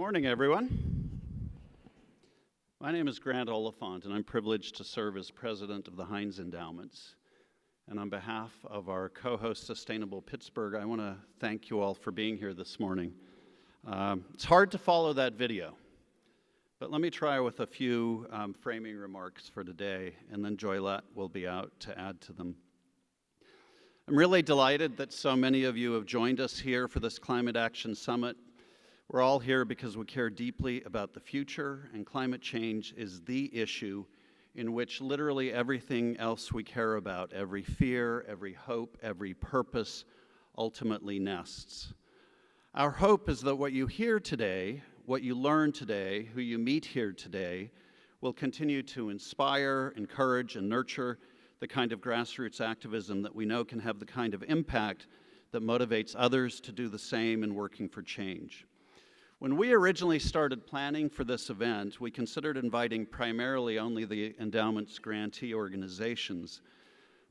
Morning, everyone. My name is Grant Oliphant, and I'm privileged to serve as president of the Heinz Endowments. And on behalf of our co-host, Sustainable Pittsburgh, I want to thank you all for being here this morning. It's hard to follow that video, but let me try with a few framing remarks for today, and then Joylette will be out to add to them. I'm really delighted that so many of you have joined us here for this Climate Action Summit. We're all here because we care deeply about the future, and climate change is the issue in which literally everything else we care about, every fear, every hope, every purpose, ultimately nests. Our hope is that what you hear today, what you learn today, who you meet here today, will continue to inspire, encourage, and nurture the kind of grassroots activism that we know can have the kind of impact that motivates others to do the same in working for change. When we originally started planning for this event, we considered inviting primarily only the endowment's grantee organizations,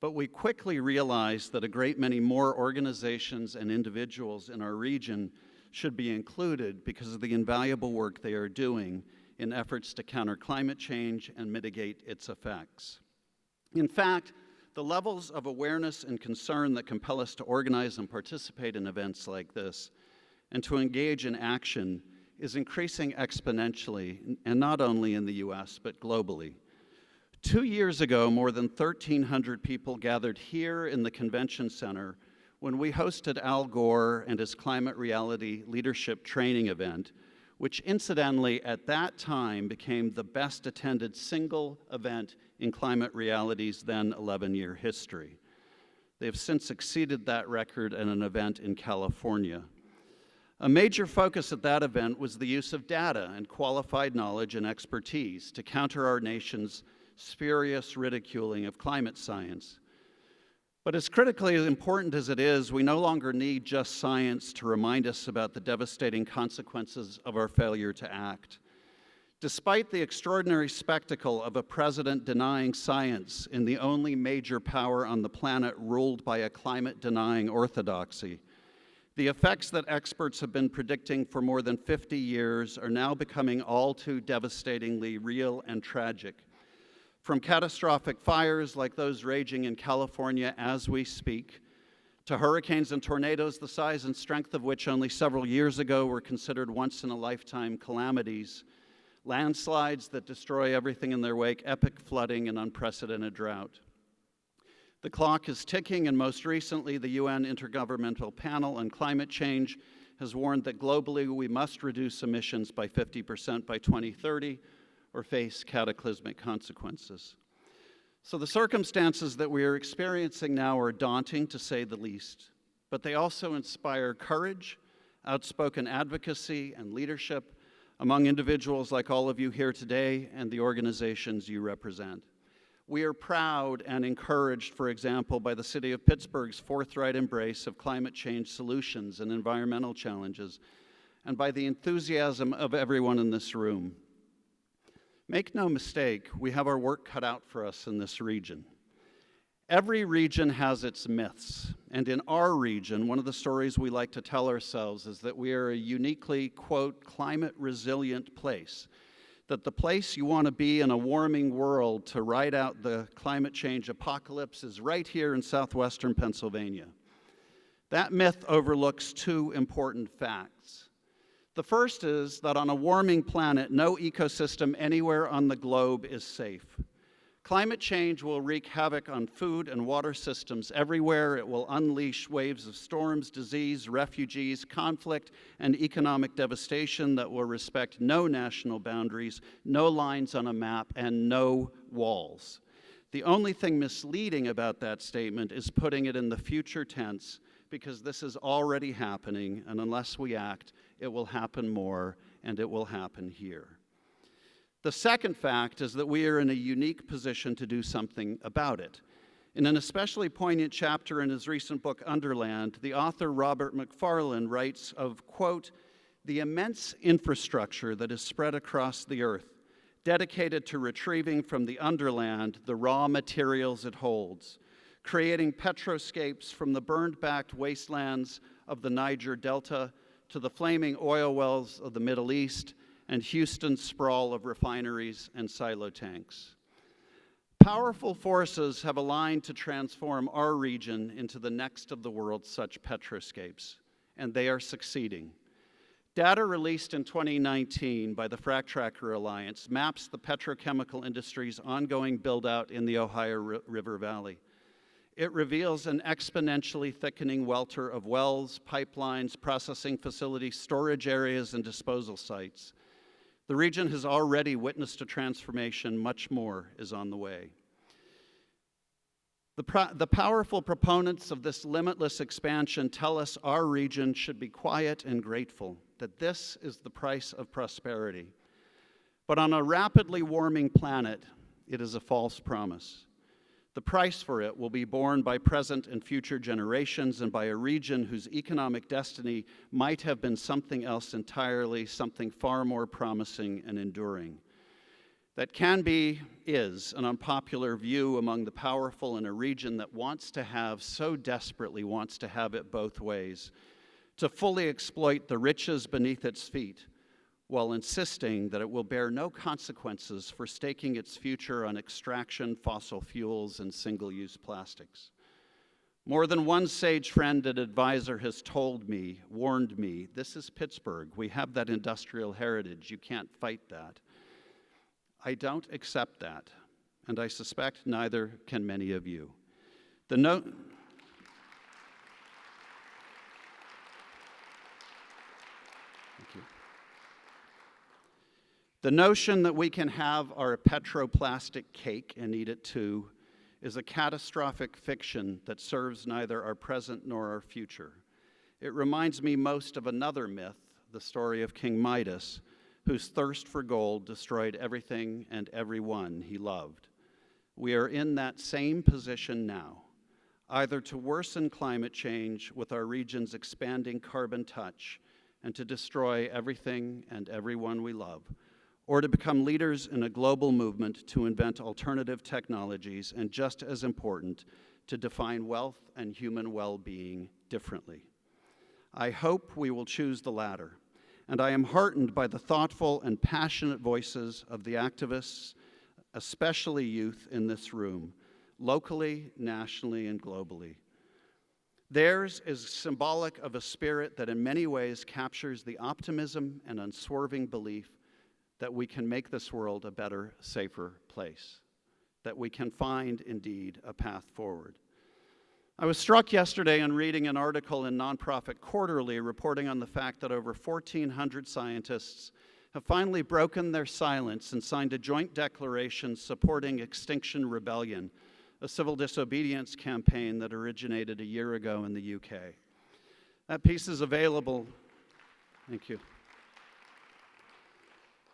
but we quickly realized that a great many more organizations and individuals in our region should be included because of the invaluable work they are doing in efforts to counter climate change and mitigate its effects. In fact, the levels of awareness and concern that compel us to organize and participate in events like this and to engage in action is increasing exponentially, and not only in the U.S., but globally. 2 years ago, more than 1,300 people gathered here in the convention center when we hosted Al Gore and his Climate Reality Leadership Training event, which incidentally at that time became the best attended single event in Climate Reality's then 11-year history. They have since exceeded that record at an event in California. A major focus at that event was the use of data and qualified knowledge and expertise to counter our nation's spurious ridiculing of climate science. But as critically important as it is, we no longer need just science to remind us about the devastating consequences of our failure to act. Despite the extraordinary spectacle of a president denying science in the only major power on the planet ruled by a climate-denying orthodoxy, the effects that experts have been predicting for more than 50 years are now becoming all too devastatingly real and tragic. From catastrophic fires like those raging in California as we speak, to hurricanes and tornadoes the size and strength of which only several years ago were considered once-in-a-lifetime calamities, landslides that destroy everything in their wake, epic flooding, and unprecedented drought. The clock is ticking, and most recently, the UN Intergovernmental Panel on Climate Change has warned that globally we must reduce emissions by 50% by 2030 or face cataclysmic consequences. So the circumstances that we are experiencing now are daunting, to say the least, but they also inspire courage, outspoken advocacy, and leadership among individuals like all of you here today and the organizations you represent. We are proud and encouraged, for example, by the city of Pittsburgh's forthright embrace of climate change solutions and environmental challenges, and by the enthusiasm of everyone in this room. Make no mistake, we have our work cut out for us in this region. Every region has its myths, and in our region, one of the stories we like to tell ourselves is that we are a uniquely, quote, climate-resilient place, that the place you want to be in a warming world to ride out the climate change apocalypse is right here in southwestern Pennsylvania. That myth overlooks two important facts. The first is that on a warming planet, no ecosystem anywhere on the globe is safe. Climate change will wreak havoc on food and water systems everywhere. It will unleash waves of storms, disease, refugees, conflict, and economic devastation that will respect no national boundaries, no lines on a map, and no walls. The only thing misleading about that statement is putting it in the future tense, because this is already happening, and unless we act, it will happen more, and it will happen here. The second fact is that we are in a unique position to do something about it. In an especially poignant chapter in his recent book, Underland, the author Robert McFarlane writes of, quote, the immense infrastructure that is spread across the earth, dedicated to retrieving from the underland the raw materials it holds, creating petroscapes from the burned-back wastelands of the Niger Delta to the flaming oil wells of the Middle East and Houston's sprawl of refineries and silo tanks. Powerful forces have aligned to transform our region into the next of the world's such petroscapes, and they are succeeding. Data released in 2019 by the Frac Tracker Alliance maps the petrochemical industry's ongoing build-out in the Ohio River Valley. It reveals an exponentially thickening welter of wells, pipelines, processing facilities, storage areas, and disposal sites. The region has already witnessed a transformation. Much more is on the way. The powerful proponents of this limitless expansion tell us our region should be quiet and grateful, that this is the price of prosperity. But on a rapidly warming planet, it is a false promise. The price for it will be borne by present and future generations and by a region whose economic destiny might have been something else entirely, something far more promising and enduring. That is an unpopular view among the powerful in a region that so desperately wants to have it both ways, to fully exploit the riches beneath its feet, while insisting that it will bear no consequences for staking its future on extraction, fossil fuels, and single-use plastics. More than one sage friend and advisor has warned me, this is Pittsburgh. We have that industrial heritage. You can't fight that. I don't accept that, and I suspect neither can many of you. Thank you. The notion that we can have our petroplastic cake and eat it too is a catastrophic fiction that serves neither our present nor our future. It reminds me most of another myth, the story of King Midas, whose thirst for gold destroyed everything and everyone he loved. We are in that same position now, either to worsen climate change with our region's expanding carbon touch and to destroy everything and everyone we love, or to become leaders in a global movement to invent alternative technologies and, just as important, to define wealth and human well-being differently. I hope we will choose the latter. And I am heartened by the thoughtful and passionate voices of the activists, especially youth in this room, locally, nationally, and globally. Theirs is symbolic of a spirit that in many ways captures the optimism and unswerving belief that we can make this world a better, safer place, that we can find, indeed, a path forward. I was struck yesterday in reading an article in Nonprofit Quarterly reporting on the fact that over 1,400 scientists have finally broken their silence and signed a joint declaration supporting Extinction Rebellion, a civil disobedience campaign that originated a year ago in the UK. That piece is available. Thank you.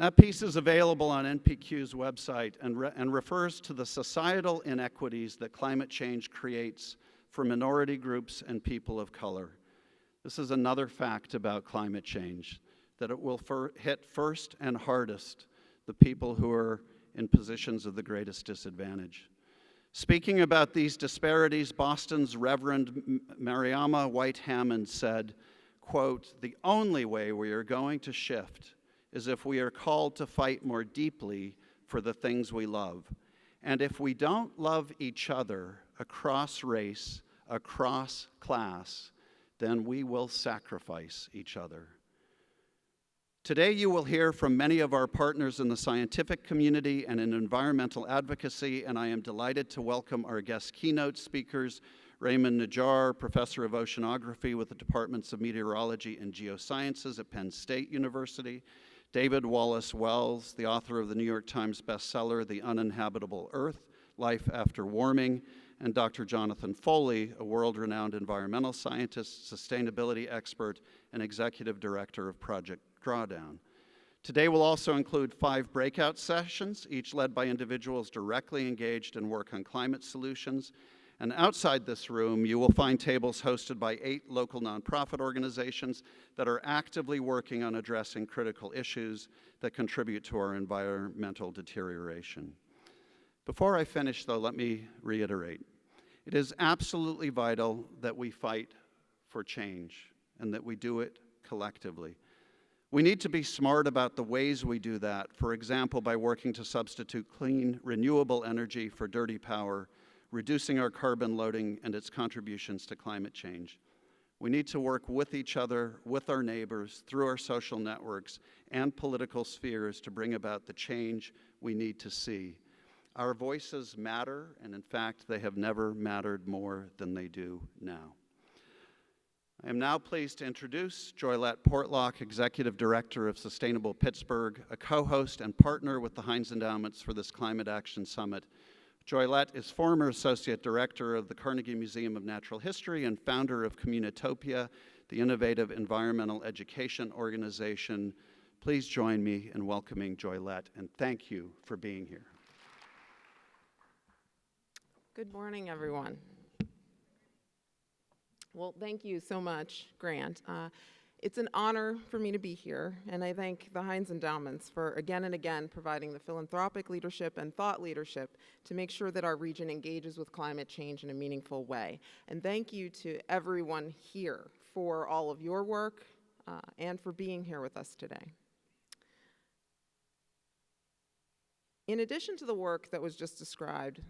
That piece is available on NPQ's website and refers to the societal inequities that climate change creates for minority groups and people of color. This is another fact about climate change, that it will hit first and hardest the people who are in positions of the greatest disadvantage. Speaking about these disparities, Boston's Reverend Mariama White Hammond said, quote, "The only way we are going to shift is if we are called to fight more deeply for the things we love. And if we don't love each other across race, across class, then we will sacrifice each other." Today you will hear from many of our partners in the scientific community and in environmental advocacy, and I am delighted to welcome our guest keynote speakers, Raymond Najjar, Professor of Oceanography with the Departments of Meteorology and Geosciences at Penn State University, David Wallace Wells, the author of the New York Times bestseller, The Uninhabitable Earth, Life After Warming, and Dr. Jonathan Foley, a world-renowned environmental scientist, sustainability expert, and executive director of Project Drawdown. Today will also include 5 breakout sessions, each led by individuals directly engaged in work on climate solutions. And outside this room, you will find tables hosted by 8 local nonprofit organizations that are actively working on addressing critical issues that contribute to our environmental deterioration. Before I finish, though, let me reiterate. It is absolutely vital that we fight for change and that we do it collectively. We need to be smart about the ways we do that, for example, by working to substitute clean, renewable energy for dirty power, reducing our carbon loading and its contributions to climate change. We need to work with each other, with our neighbors, through our social networks and political spheres to bring about the change we need to see. Our voices matter, and in fact, they have never mattered more than they do now. I am now pleased to introduce Joylette Portlock, Executive Director of Sustainable Pittsburgh, a co-host and partner with the Heinz Endowments for this Climate Action Summit. Joylette is former Associate Director of the Carnegie Museum of Natural History and founder of Communitopia, the innovative environmental education organization. Please join me in welcoming Joylette, and thank you for being here. Good morning, everyone. Well, thank you so much, Grant. It's an honor for me to be here, and I thank the Heinz Endowments for again and again providing the philanthropic leadership and thought leadership to make sure that our region engages with climate change in a meaningful way. And thank you to everyone here for all of your work and for being here with us today. In addition to the work that was just described,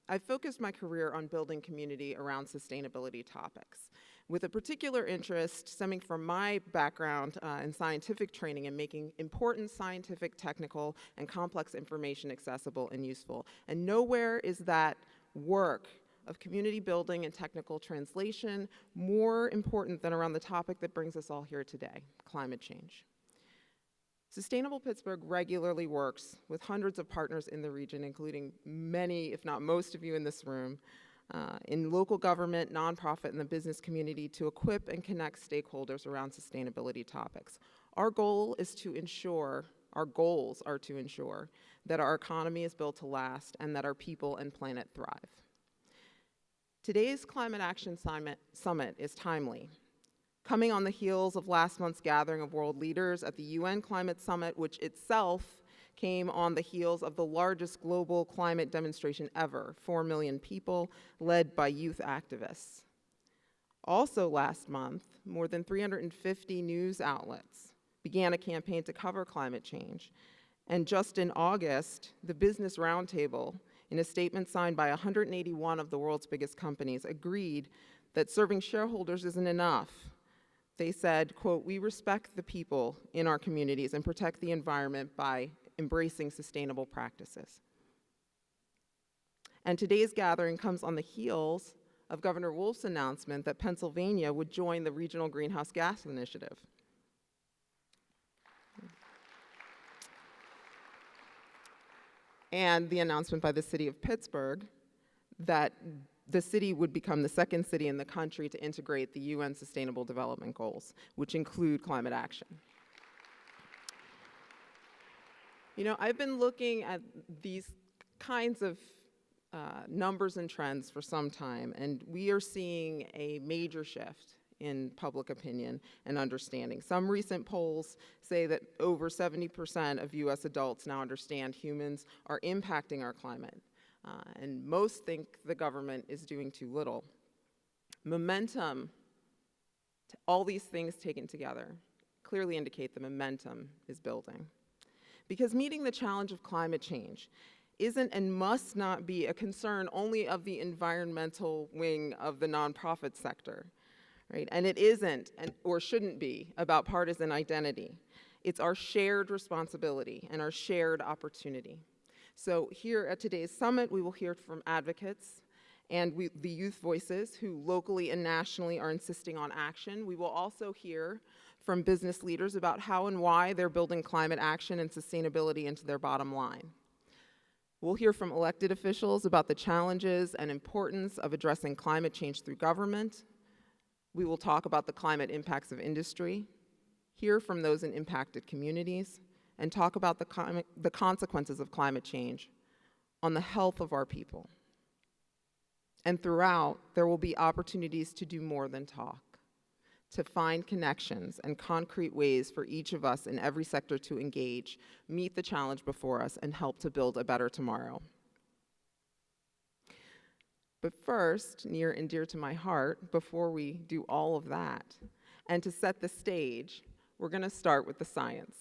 I've focused my career on building community around sustainability topics, with a particular interest stemming from my background in scientific training and making important scientific, technical, and complex information accessible and useful. And nowhere is that work of community building and technical translation more important than around the topic that brings us all here today, climate change. Sustainable Pittsburgh regularly works with hundreds of partners in the region, including many, if not most of you in this room, in local government, nonprofit, and the business community to equip and connect stakeholders around sustainability topics. Our goals are to ensure that our economy is built to last and that our people and planet thrive. Today's Climate Action Summit is timely, coming on the heels of last month's gathering of world leaders at the UN Climate Summit, which itself came on the heels of the largest global climate demonstration ever, 4 million people, led by youth activists. Also last month, more than 350 news outlets began a campaign to cover climate change. And just in August, the Business Roundtable, in a statement signed by 181 of the world's biggest companies, agreed that serving shareholders isn't enough. They said, quote, "We respect the people in our communities and protect the environment by embracing sustainable practices." And today's gathering comes on the heels of Governor Wolf's announcement that Pennsylvania would join the Regional Greenhouse Gas Initiative. And the announcement by the city of Pittsburgh that the city would become the second city in the country to integrate the UN Sustainable Development Goals, which include climate action. You know, I've been looking at these kinds of numbers and trends for some time, and we are seeing a major shift in public opinion and understanding. Some recent polls say that over 70% of US adults now understand humans are impacting our climate. And most think the government is doing too little. Momentum, all these things taken together, clearly indicate the momentum is building. Because meeting the challenge of climate change isn't and must not be a concern only of the environmental wing of the nonprofit sector, right? And it isn't, or shouldn't be, about partisan identity. It's our shared responsibility and our shared opportunity. So here at today's summit, we will hear from advocates and the youth voices who locally and nationally are insisting on action. We will also hear from business leaders about how and why they're building climate action and sustainability into their bottom line. We'll hear from elected officials about the challenges and importance of addressing climate change through government. We will talk about the climate impacts of industry, hear from those in impacted communities, and talk about the consequences of climate change on the health of our people. And throughout, there will be opportunities to do more than talk, to find connections and concrete ways for each of us in every sector to engage, meet the challenge before us, and help to build a better tomorrow. But first, near and dear to my heart, before we do all of that, And to set the stage, we're going to start with the science.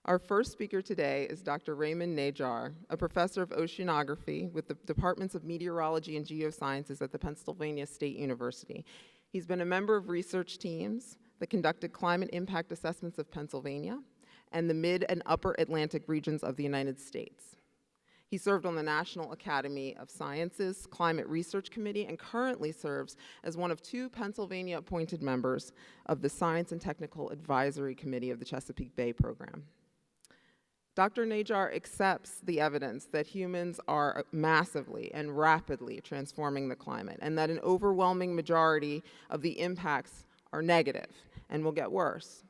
Our first speaker today is Dr. Raymond Najjar, a professor of oceanography with the Departments of Meteorology and Geosciences at the Pennsylvania State University. He's been a member of research teams that conducted climate impact assessments of Pennsylvania and the mid and upper Atlantic regions of the United States. He served on the National Academy of Sciences Climate Research Committee and currently serves as one of 2 Pennsylvania-appointed members of the Science and Technical Advisory Committee of the Chesapeake Bay Program. Dr. Najjar accepts the evidence that humans are massively and rapidly transforming the climate, and that an overwhelming majority of the impacts are negative and will get worse.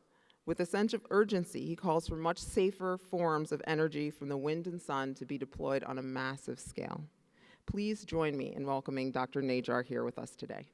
With a sense of urgency, he calls for much safer forms of energy from the wind and sun to be deployed on a massive scale. Please join me in welcoming Dr. Najjar here with us today.